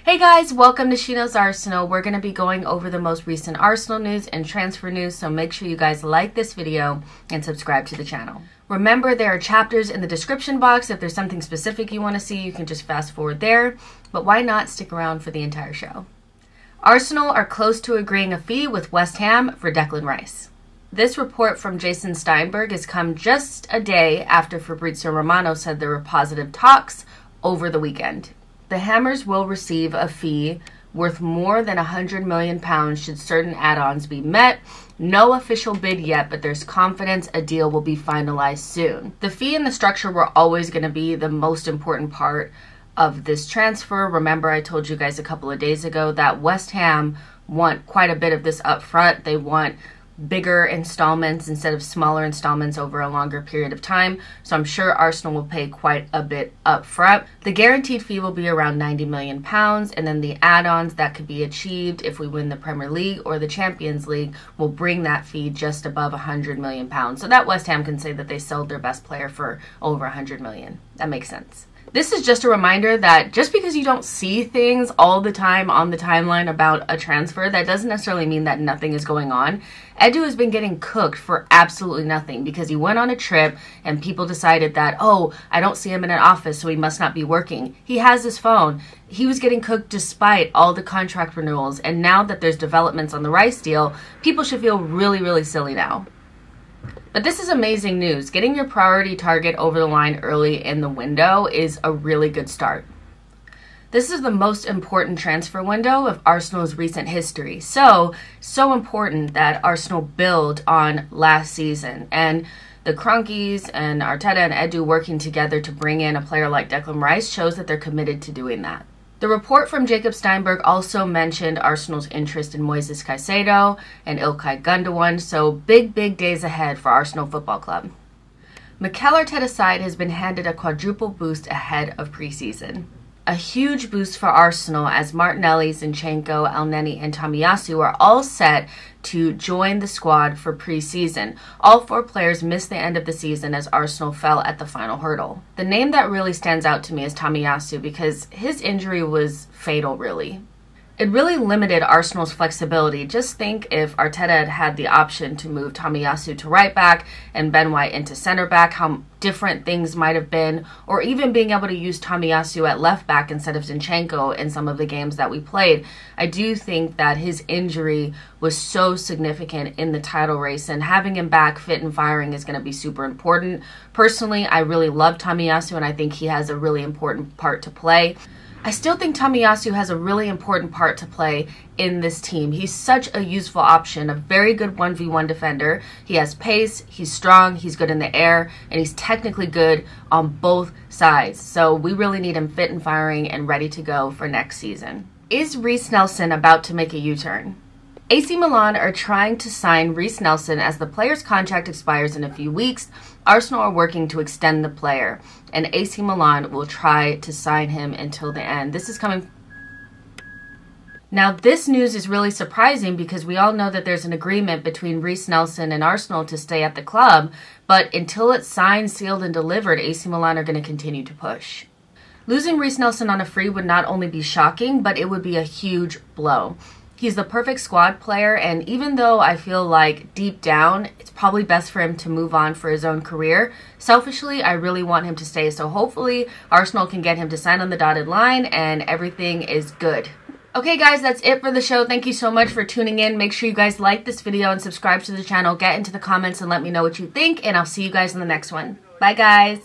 Hey guys, welcome to Shino's Arsenal. We're going to be going over the most recent Arsenal news and transfer news, so make sure you guys like this video and subscribe to the channel. Remember, there are chapters in the description box. If there's something specific you want to see, you can just fast forward there, but why not stick around for the entire show? Arsenal are close to agreeing a fee with West Ham for Declan Rice. This report from Jason Steinberg has come just a day after Fabrizio Romano said there were positive talks over the weekend. The Hammers will receive a fee worth more than £100 million should certain add-ons be met. No official bid yet, but there's confidence a deal will be finalized soon. The fee and the structure were always going to be the most important part of this transfer. Remember, I told you guys a couple of days ago that West Ham want quite a bit of this up front. They want bigger installments instead of smaller installments over a longer period of time. So I'm sure Arsenal will pay quite a bit up front. The guaranteed fee will be around £90 million, and then the add-ons that could be achieved if we win the Premier League or the Champions League will bring that fee just above £100 million. So that West Ham can say that they sold their best player for over £100 million. That makes sense. This is just a reminder that just because you don't see things all the time on the timeline about a transfer, that doesn't necessarily mean that nothing is going on. Edu has been getting cooked for absolutely nothing because he went on a trip and people decided that, oh, I don't see him in an office, so he must not be working. He has his phone. He was getting cooked despite all the contract renewals. And now that there's developments on the Rice deal, people should feel really, really silly now. But this is amazing news. Getting your priority target over the line early in the window is a really good start. This is the most important transfer window of Arsenal's recent history. So important that Arsenal build on last season. And the Cronkies and Arteta and Edu working together to bring in a player like Declan Rice shows that they're committed to doing that. The report from Jacob Steinberg also mentioned Arsenal's interest in Moises Caicedo and Ilkay Gundogan, so big days ahead for Arsenal Football Club. Mikel Arteta's side has been handed a quadruple boost ahead of preseason. A huge boost for Arsenal as Martinelli, Zinchenko, Elneny, and Tomiyasu are all set to join the squad for preseason. All four players missed the end of the season as Arsenal fell at the final hurdle. The name that really stands out to me is Tomiyasu because his injury was fatal, really. It really limited Arsenal's flexibility. Just think if Arteta had had the option to move Tomiyasu to right back and Ben White into center back, how different things might have been, or even being able to use Tomiyasu at left back instead of Zinchenko in some of the games that we played. I do think that his injury was so significant in the title race, and having him back fit and firing is going to be super important. Personally, I really love Tomiyasu, and I think he has a really important part to play. I still think Tomiyasu has a really important part to play in this team. He's such a useful option, a very good 1v1 defender. He has pace, he's strong, he's good in the air, and he's technically good on both sides. So we really need him fit and firing and ready to go for next season. Is Reiss Nelson about to make a U-turn? AC Milan are trying to sign Reiss Nelson as the player's contract expires in a few weeks. Arsenal are working to extend the player, and AC Milan will try to sign him until the end. This is coming. Now, this news is really surprising because we all know that there's an agreement between Reiss Nelson and Arsenal to stay at the club, but until it's signed, sealed, and delivered, AC Milan are going to continue to push. Losing Reiss Nelson on a free would not only be shocking, but it would be a huge blow. He's the perfect squad player, and even though I feel like deep down it's probably best for him to move on for his own career, selfishly I really want him to stay. So hopefully Arsenal can get him to sign on the dotted line and everything is good. Okay guys, that's it for the show. Thank you so much for tuning in. Make sure you guys like this video and subscribe to the channel. Get into the comments and let me know what you think, and I'll see you guys in the next one. Bye guys.